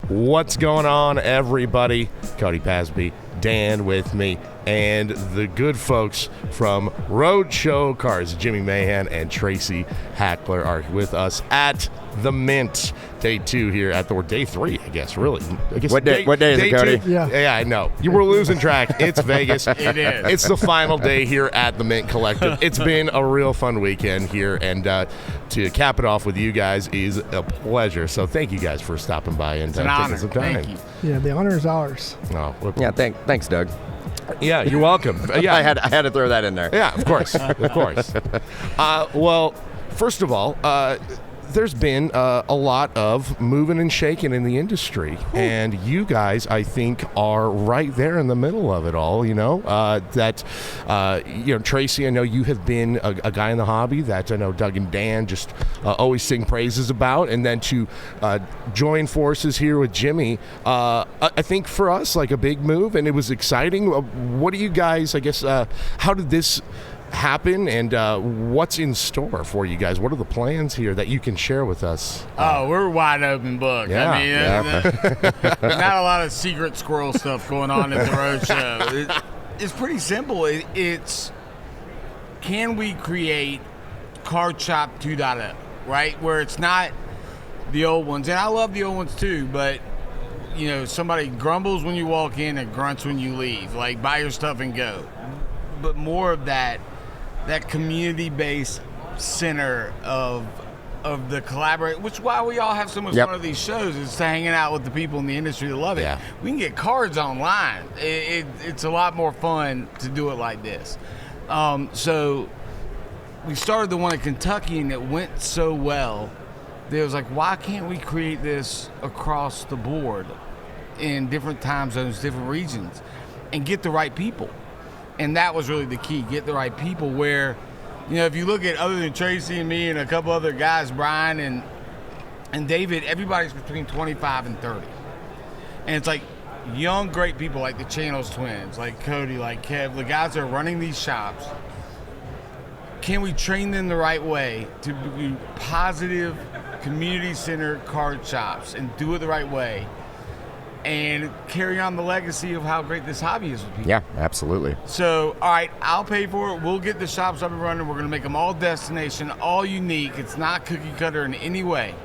What's going on, everybody? Cody Pasby, Dan with me, and the good folks from Roadshow Cars, Jimmy Mahan and Tracy Hackler, are with us at the Mint. Day 2 here at the, or day 3, I guess, really. I guess what day is it, Cody? Yeah, I know. You were losing track. It's Vegas. It is. It's the final day here at the Mint Collective. It's been a real fun weekend here, and to cap it off with you guys is a pleasure. So thank you guys for stopping by and taking some time. Thank you. Yeah, the honor is ours. Oh, Yeah, thanks, Doug. yeah, you're welcome. Yeah, I had to throw that in there. Yeah, of course, of course. Well, first of all, there's been a lot of moving and shaking in the industry, and you guys, I think, are right there in the middle of it all. You know, Tracy, I know you have been a guy in the hobby that I know Doug and Dan just always sing praises about, and then to join forces here with Jimmy, I think for us, like a big move, and it was exciting. What do you guys, I guess, how did this happen, and what's in store for you guys? What are the plans here that you can share with us? We're a wide open book. Yeah, I mean, not a lot of secret squirrel stuff going on at the Roadshow. It's pretty simple. It's can we create Car Shop 2.0, right? Where it's not the old ones, and I love the old ones too, but somebody grumbles when you walk in and grunts when you leave. Like, buy your stuff and go. But more of that community-based center of the collaborate, which is why we all have so much fun of these shows, is to hanging out with the people in the industry that love it. Yeah. We can get cards online. It's a lot more fun to do it like this. So we started the one in Kentucky, and it went so well that it was like, why can't we create this across the board in different time zones, different regions, and get the right people? And that was really the key, get the right people where, if you look at other than Tracy and me and a couple other guys, Brian and David, everybody's between 25 and 30. And it's like young, great people like the Channels twins, like Cody, like Kev, the guys that are running these shops. Can we train them the right way to be positive, community-centered card shops and do it the right way? And carry on the legacy of how great this hobby is with people. Yeah, absolutely. So, all right, I'll pay for it. We'll get the shops up and running. We're going to make them all destination, all unique. It's not cookie cutter in any way.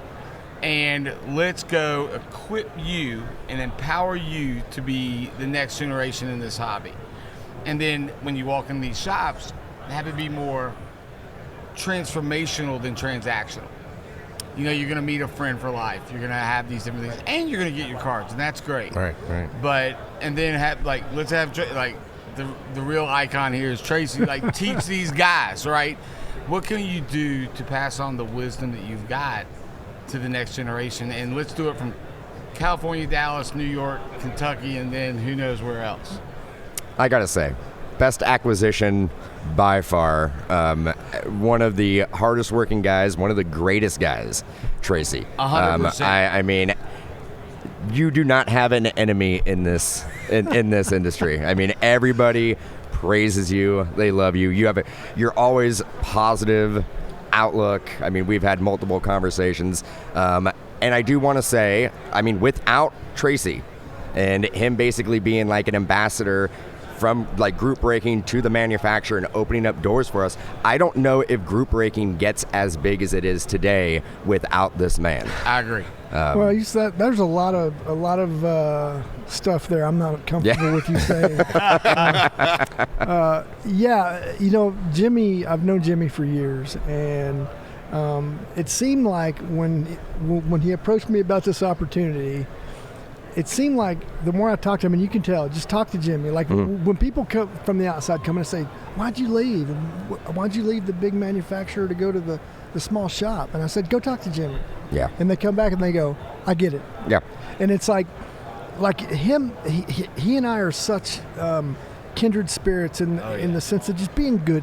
And let's go equip you and empower you to be the next generation in this hobby. And then when you walk in these shops, have it be more transformational than transactional. You're going to meet a friend for life. You're going to have these different things, and you're going to get your cards, and that's great. Right. But and then let's have the real icon here is Tracy. Like, teach these guys, right? What can you do to pass on the wisdom that you've got to the next generation? And let's do it from California, Dallas, New York, Kentucky, and then who knows where else. I gotta say, best acquisition by far. One of the hardest working guys, one of the greatest guys, Tracy. 100%. I mean, you do not have an enemy in this in this industry. I mean, everybody praises you. They love you. You're always positive outlook. I mean, we've had multiple conversations. And I do want to say, I mean, without Tracy and him basically being like an ambassador from like group breaking to the manufacturer and opening up doors for us, I don't know if group breaking gets as big as it is today without this man. I agree. Well, you said there's a lot of stuff there I'm not comfortable with you saying. Jimmy, I've known Jimmy for years, and it seemed like when he approached me about this opportunity, it seemed like the more I talked to him, and you can tell, just talk to Jimmy. Like when people come from the outside come in and say, why'd you leave? Why'd you leave the big manufacturer to go to the small shop? And I said, go talk to Jimmy. Yeah. And they come back and they go, I get it. Yeah. And it's like him, he and I are such kindred spirits in the sense of just being good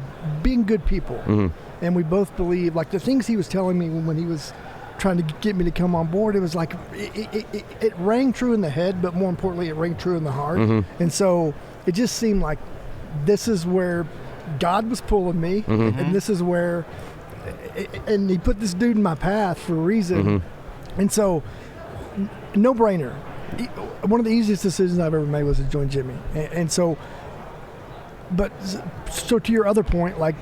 people. Mm-hmm. And we both believe, like the things he was telling me when he was trying to get me to come on board, it was like it rang true in the head, but more importantly, it rang true in the heart. Mm-hmm. And so it just seemed like this is where God was pulling me, mm-hmm. and this is where, and he put this dude in my path for a reason. Mm-hmm. And so, no brainer. one of the easiest decisions I've ever made was to join Jimmy, and so. But so to your other point, like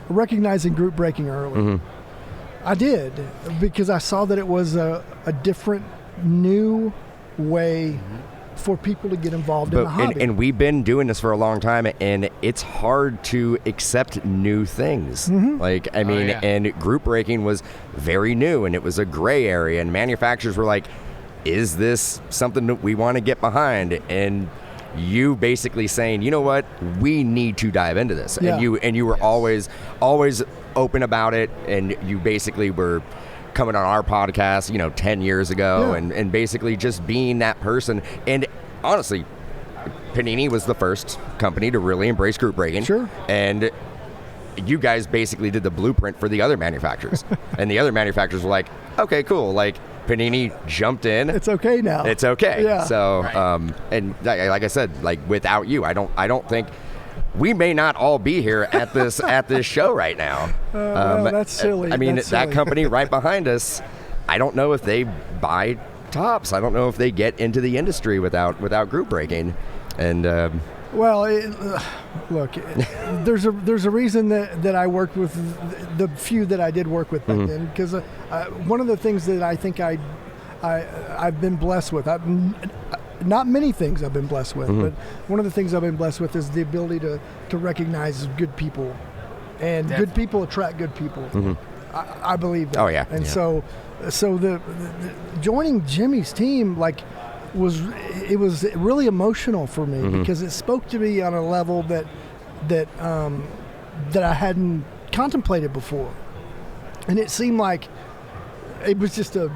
recognizing group breaking early, I did because I saw that it was a different, new way for people to get involved in the hobby. And we've been doing this for a long time, and it's hard to accept new things. Like, I mean, and group breaking was very new, and it was a gray area, and manufacturers were like, is this something that we want to get behind? And you basically saying, you know what, we need to dive into this. And you were always open about it, and you basically were coming on our podcast, 10 years ago, and basically just being that person. And honestly, Panini was the first company to really embrace group breaking. Sure. And you guys basically did the bluept for the other manufacturers. And the other manufacturers were like, okay, cool, like Panini jumped in. It's okay now. It's okay. Yeah. So, and like I said, like without you, I don't think we may not all be here at this show right now. Well, that's silly. I mean, that's that silly. company right behind us, I don't know if they buy tops. I don't know if they get into the industry without group breaking. And well, look, there's a reason that I worked with the few that I did work with back then, because one of the things that I think I've been blessed with, not many things I've been blessed with, but one of the things I've been blessed with is the ability to recognize good people, and good people attract good people. I believe that. Oh yeah. And so the joining Jimmy's team, like, was really emotional for me because it spoke to me on a level that I hadn't contemplated before, and it seemed like it was just it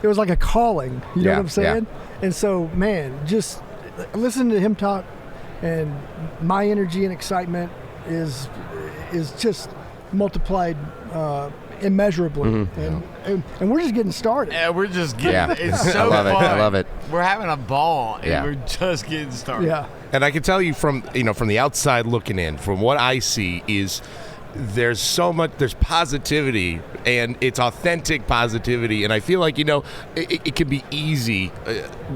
was like a calling. You know what I'm saying? And so, man, just listening to him talk, and my energy and excitement is just multiplied immeasurably, and we're just getting started. Yeah, we're just getting. It's so I love fun. it. I love it. We're having a ball, and we're just getting started. Yeah. And I can tell you from the outside looking in, from what I see, is there's so much, there's positivity, and it's authentic positivity, and I feel like it can be easy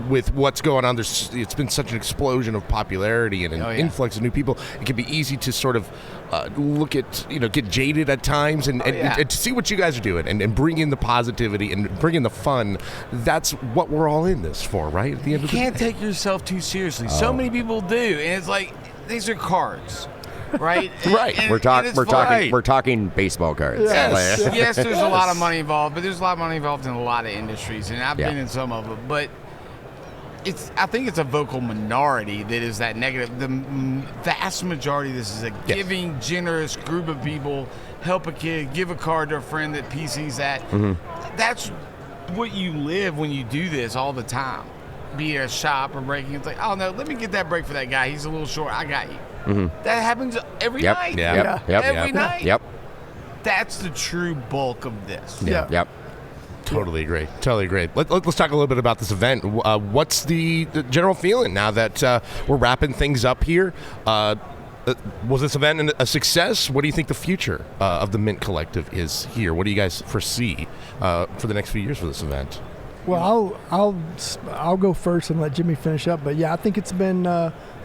with what's going on. It's been such an explosion of popularity and an influx of new people. It can be easy to sort of look at, get jaded at times, and to see what you guys are doing and bring in the positivity and bring in the fun. That's what we're all in this for, right? At the end of the day. You can't take yourself too seriously. So many people do, and it's like, these are cards. Right, right. And we're talking baseball cards. Yes. Yes, there's a lot of money involved, but there's a lot of money involved in a lot of industries, and I've been in some of them. But I think it's a vocal minority that is that negative. The vast majority of this is a giving, generous group of people. Help a kid, give a card to a friend that PC's at. That's what you live when you do this all the time. Be it a shop or breaking. It's like, oh no, let me get that break for that guy. He's a little short. I got you. That happens every night. Every night. Yep. That's the true bulk of this. Yep. Totally agree. Let's talk a little bit about this event. What's the general feeling now that we're wrapping things up here? Was this event a success? What do you think the future of the Mint Collective is here? What do you guys foresee for the next few years for this event? Well, I'll go first and let Jimmy finish up. But yeah, I think it's been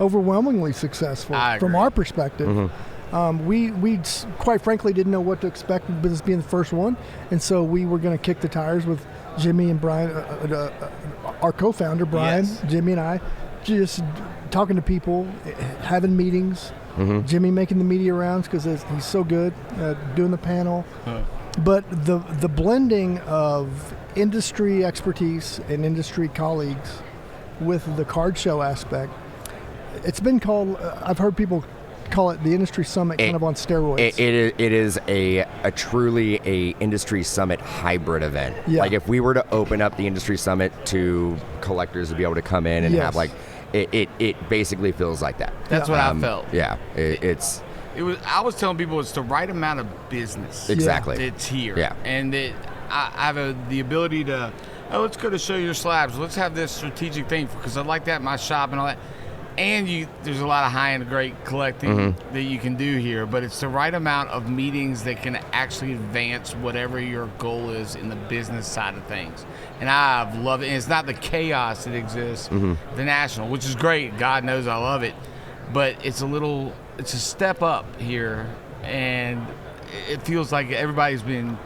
overwhelmingly successful from our perspective. We quite frankly didn't know what to expect with this being the first one, and so we were going to kick the tires with Jimmy and Brian, our co-founder Brian, Jimmy and I, just talking to people, having meetings. Jimmy making the media rounds because he's so good doing the panel. But the blending of industry expertise and industry colleagues with the card show aspect, it's been called, I've heard people call it the industry summit kind of on steroids. It is a truly a industry summit hybrid event. Like if we were to open up the industry summit to collectors to be able to come in and have like, it basically feels like that. That's what I felt. Yeah, I was telling people it's the right amount of business. Exactly. That's here. Yeah. And that I have the ability to, let's go to show your slabs. Let's have this strategic thing because I like that in my shop and all that. And there's a lot of high-end great collecting that you can do here, but it's the right amount of meetings that can actually advance whatever your goal is in the business side of things. And I've loved it. And it's not the chaos that exists at the National, which is great. God knows I love it. But it's a step up here, and it feels like everybody's been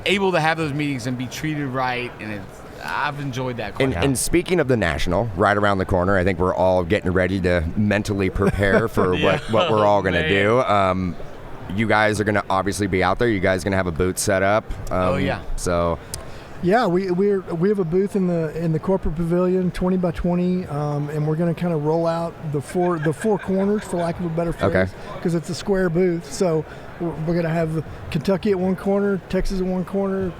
able to have those meetings and be treated right, and I've enjoyed that quite a lot. And speaking of the National, right around the corner, I think we're all getting ready to mentally prepare for what we're all going to do. You guys are going to obviously be out there. You guys going to have a booth set up. So. Yeah, we have a booth in the corporate pavilion, 20 by 20, and we're going to kind of roll out the four corners, for lack of a better phrase, because it's a square booth. So we're going to have Kentucky at one corner, Texas at one corner,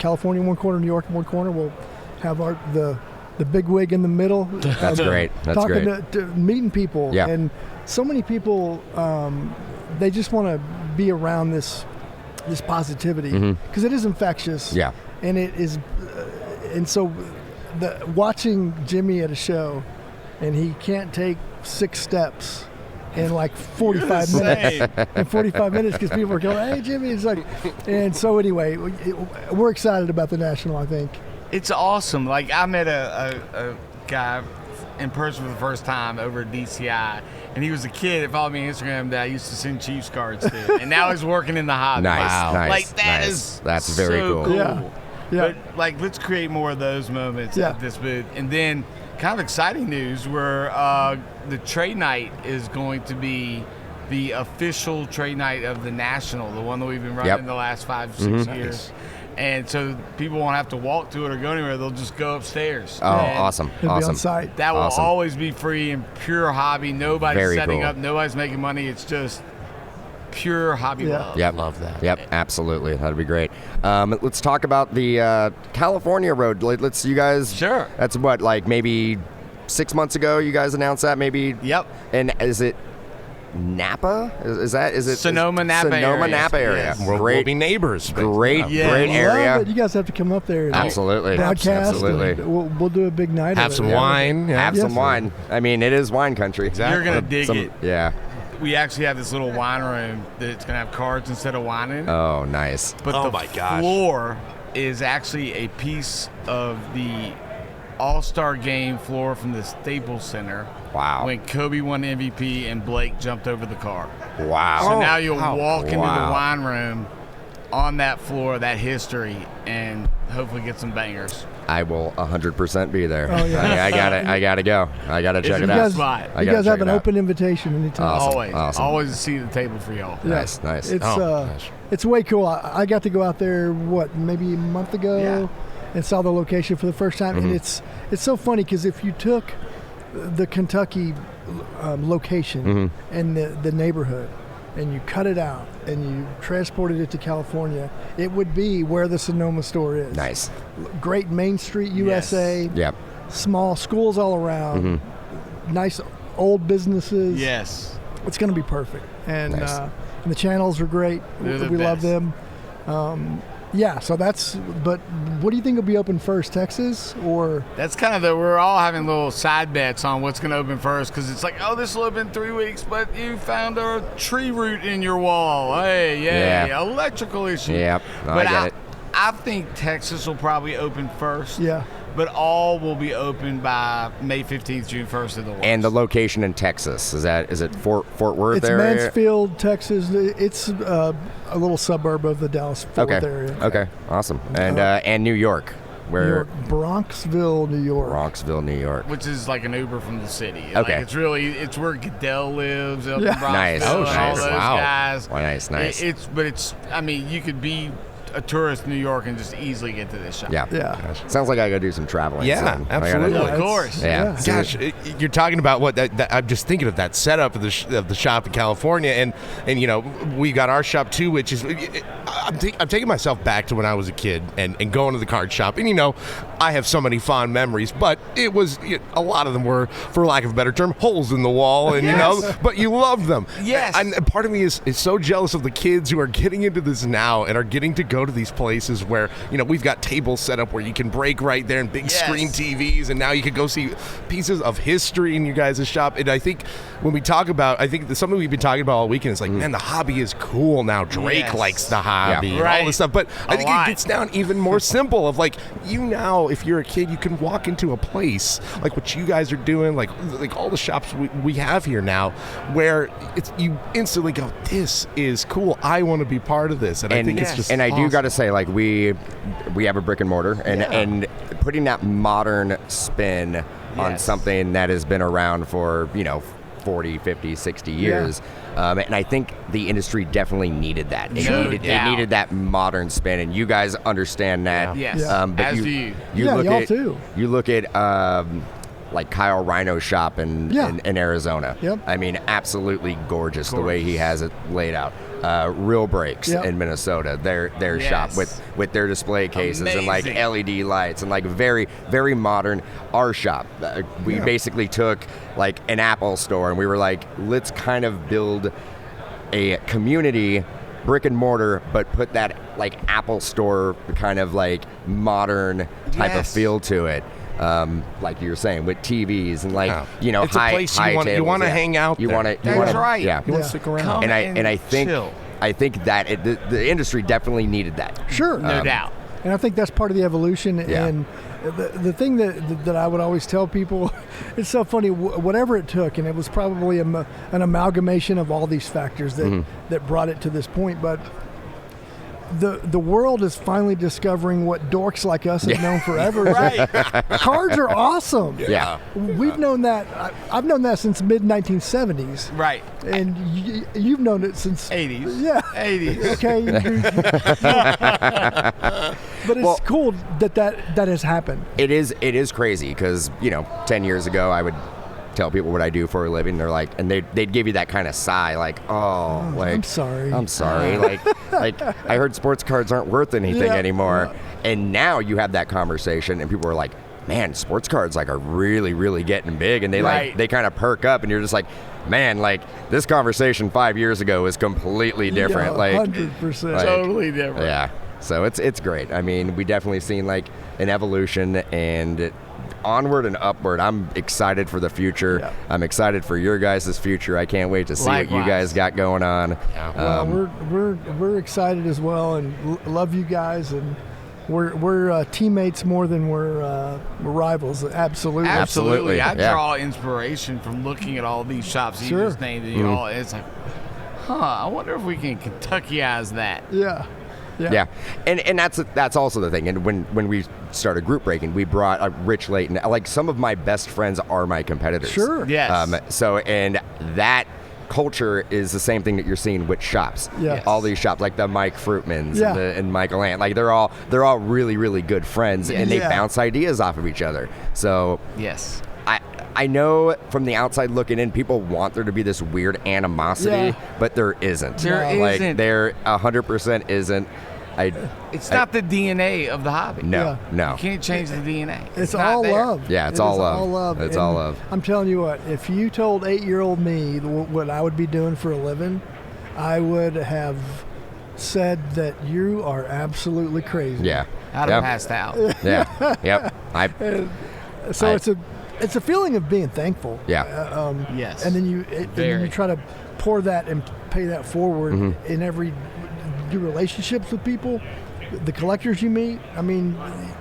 California in one corner, New York in one corner. We'll have the big wig in the middle. That's great. That's talking great. To meeting people, and so many people, they just want to be around this positivity because it is infectious. Yeah. And it is, and so watching Jimmy at a show, and he can't take 6 steps in like 45 minutes. In 45 minutes, because people are going, "Hey, Jimmy!" It's like, and so anyway, we're excited about the National. I think it's awesome. Like I met a guy in person for the first time over at DCI, and he was a kid that followed me on Instagram that I used to send Chiefs cards to, and now he's working in the hobby. Nice, wow. nice, like that's very so cool. Yeah. But like, let's create more of those moments at this booth. And then, kind of exciting news, where the trade night is going to be the official trade night of the National, the one that we've been running the last 5-6 years. And so people won't have to walk to it or go anywhere; they'll just go upstairs. Oh, awesome! It'll be on site. That will always be free and pure hobby. Nobody's setting up. Nobody's making money. It's just pure hobby love. Yep. Love that. Yep, absolutely. That'd be great. Let's talk about the California road. Let's you guys. Sure. That's what, like maybe 6 months ago you guys announced that maybe. Yep. And is it Napa? Is it Sonoma Napa area? Yes. We'll be neighbors. Great area. Love it. You guys have to come up there. And Absolutely. broadcast. Absolutely. And we'll do a big night. Have of some it. wine. Have some wine. I mean, it is wine country. Exactly. You're gonna dig it. Yeah. We actually have this little wine room that's going to have cards instead of wine in it. Oh, nice. But the floor is actually a piece of the All-Star Game floor from the Staples Center. Wow. When Kobe won MVP and Blake jumped over the car. Wow. So now you'll walk into the wine room on that floor, that history, and hopefully get some bangers. I will 100% be there. Oh, yeah. I gotta go. I gotta check it out. You guys have an open invitation anytime. Awesome. Always a seat at the table for y'all. Yeah. Nice. It's way cool. I got to go out there maybe a month ago and saw the location for the first time, and it's so funny because if you took the Kentucky location and the neighborhood and you cut it out and you transported it to California, it would be where the Sonoma store is. Nice. Great Main Street USA. Yes. Yep. Small schools all around. Nice old businesses. Yes. It's going to be perfect. And Nice. And the channels are great. We love them. So but what do you think will be open first, Texas or? That's kind of we're all having little side bets on what's going to open first, because it's like, oh, this will open 3 weeks, but you found a tree root in your wall. Hey, electrical issue. Yep, I get it. I think Texas will probably open first. Yeah. But all will be open by May 15th, June 1st of the worst. And the location in Texas, is it Fort Worth it's area? It's Mansfield, Texas. It's a little suburb of the Dallas-Fort Worth area. Okay, awesome. And New York, where Bronxville, New York. Bronxville, New York. Which is like an Uber from the city. Okay. Like it's where Goodell lives up in Bronxville. Nice. All Nice. those guys. Wow, nice. You could be a tourist in New York and just easily get to this shop. Yeah. Sounds like I gotta do some traveling. Yeah, soon. absolutely. Of course. Yeah. Gosh, you're talking about what I'm just thinking of that setup of the shop in California, and we got our shop too, which is I'm taking myself back to when I was a kid and going to the card shop, and I have so many fond memories, but it was a lot of them were, for lack of a better term, holes in the wall, and but you loved them. Yes. And part of me is so jealous of the kids who are getting into this now and are getting to go go to these places where, we've got tables set up where you can break right there and big Yes. screen TVs, and now you can go see pieces of history in your guys' shop. And I think when we talk about, something we've been talking about all weekend is like, man, the hobby is cool now. Drake Yes. likes the hobby and all Right. this stuff. But I A think lot. it gets down even more simple of like, now, if you're a kid, you can walk into a place like what you guys are doing, like all the shops we have here now, where you instantly go, this is cool. I want to be part of this. And I think it's just and I do awesome. got to say, like, we have a brick and mortar, and putting that modern spin on Yes. something that has been around for 40, 50, 60 years. And I think the industry definitely needed that. It needed that modern spin, and you guys understand that. Yes. Yeah. But As do you. look y'all at, too. You look at like Kyle Rhino's shop in Arizona. Yep. I mean, absolutely gorgeous the way he has it laid out. Real Breaks Yep. in Minnesota, their Yes. shop with their display cases and like Amazing. LED lights and like very, very modern. Our shop, we basically took like an Apple store and we were like, let's kind of build a community brick and mortar, but put that like Apple store kind of like modern type of Yes. feel to it. Like you were saying, with TVs and like It's a high place you high want- you tables, wanna yeah. hang out You there. want to, That's right. Yeah, You want Yeah. to stick around. Come and I think chill. that the industry definitely needed that. Sure. No doubt. And I think that's part of the evolution. Yeah. And the thing that I would always tell people, it's so funny, whatever it took, and it was probably an amalgamation of all these factors that brought it to this point. But the world is finally discovering what dorks like us have known forever. Right. Cards are awesome. Yeah. We've known that. I've known that since mid 1970s, Right. and you've known it since 80s. Yeah. 80s. Okay. But it's Well- cool that has happened. It is crazy because 10 years ago I would tell people what I do for a living. They're like, and they'd give you that kind of sigh, like, oh, like I'm sorry. like I heard sports cards aren't worth anything Yeah. anymore. And now you have that conversation, and people are like, man, sports cards like are really, really getting big, and they Right. they kind of perk up, and you're just like, man, like this conversation 5 years ago is completely different. Yeah, like 100%. like- Totally different. Yeah. So it's great. I mean, we definitely seen like an evolution and onward and upward. I'm excited for the future. Yeah. I'm excited for your guys' future. I can't wait to see what you Likewise. guys got going on. Well, we're excited as well, and love you guys, and we're teammates more than we're rivals. Absolutely. Absolutely, I yeah. draw inspiration from looking at all these shops Sure. you just named. And all, it's like, I wonder if we can Kentuckyize that. Yeah. Yeah, and that's also the thing. And when we started group breaking, we brought Rich Layton. Like some of my best friends are my competitors. Sure. Yes. So and that culture is the same thing that you're seeing with shops. Yes. All these shops, like the Mike Fruitmans Yeah. and Michael Ant, like they're all really, really good friends, and they Yeah. bounce ideas off of each other. So Yes. I know from the outside looking in, people want there to be this weird animosity, Yeah. but there isn't. There Like isn't. there 100% isn't. It's not the DNA of the hobby. No, Yeah. no. You can't change the DNA. It's not all there. love. Yeah, it's It all is love. all love. It's And all love. I'm telling you what, if you told 8-year-old me what I would be doing for a living, I would have said that you are absolutely crazy. Yeah. I'd have passed out. Yeah. Yep. So I- it's a feeling of being thankful. Yeah. Yes. And then you Very. try to pour that and pay that forward Mm-hmm. in every your relationships with people, the collectors you meet. I mean,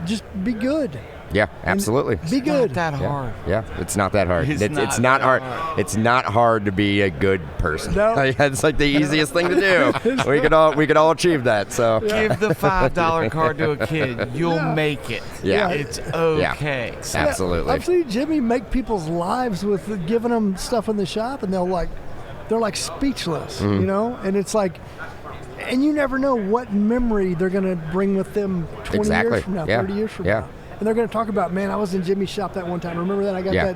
just be good. Yeah. Absolutely. Be good. Not that Yeah. hard. Yeah, it's not that hard. It's It's not not that hard. hard. It's not hard to be a good person. No. It's like the easiest thing to do. We could all achieve that. So Give the $5 card to a kid. You'll Yeah. make it. Yeah. It's okay. Yeah. Absolutely. I've seen Jimmy make people's lives with giving them stuff in the shop, and they're like speechless, Mm-hmm. you know. And it's like, and you never know what memory they're going to bring with them 20 Exactly. years from now, Yeah. 30 years from Yeah. now, and they're going to talk about, man, I was in Jimmy's shop that one time. Remember that? I got Yeah. that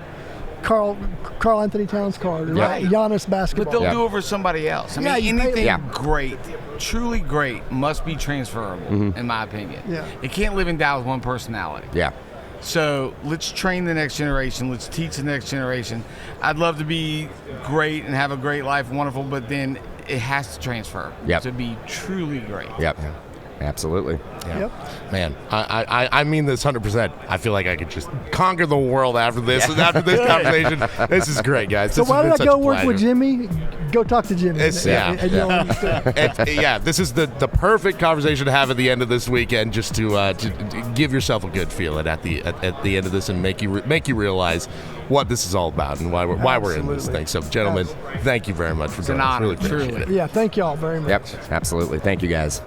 Carl Anthony Towns card, or Yeah. Giannis But basketball. they'll Yeah. do it for somebody else. I Yeah, mean, you pay anything them. great, truly great, must be transferable, in my opinion. Yeah. It can't live and die with one personality. yeah. So let's train the next generation. Let's teach the next generation. I'd love to be great and have a great life, wonderful, but then it has to transfer Yep. to be truly great. Yep. Absolutely. Yeah. Yep. Man, I mean this 100%. I feel like I could just conquer the world after this and after this conversation. This is great, guys. So This why has did been I go such a work with pleasure. Jimmy? Go talk to Jimmy. It's- yeah, And you'll understand. Yeah, this is the perfect conversation to have at the end of this weekend, just to give yourself a good feeling at the end of this, and make you realize what this is all about and why we're in this Absolutely. thing. So, gentlemen, thank you very much for It's an joining us. honor, Really appreciate truly. it. Yeah, thank y'all very much. Yep. Absolutely. Thank you, guys.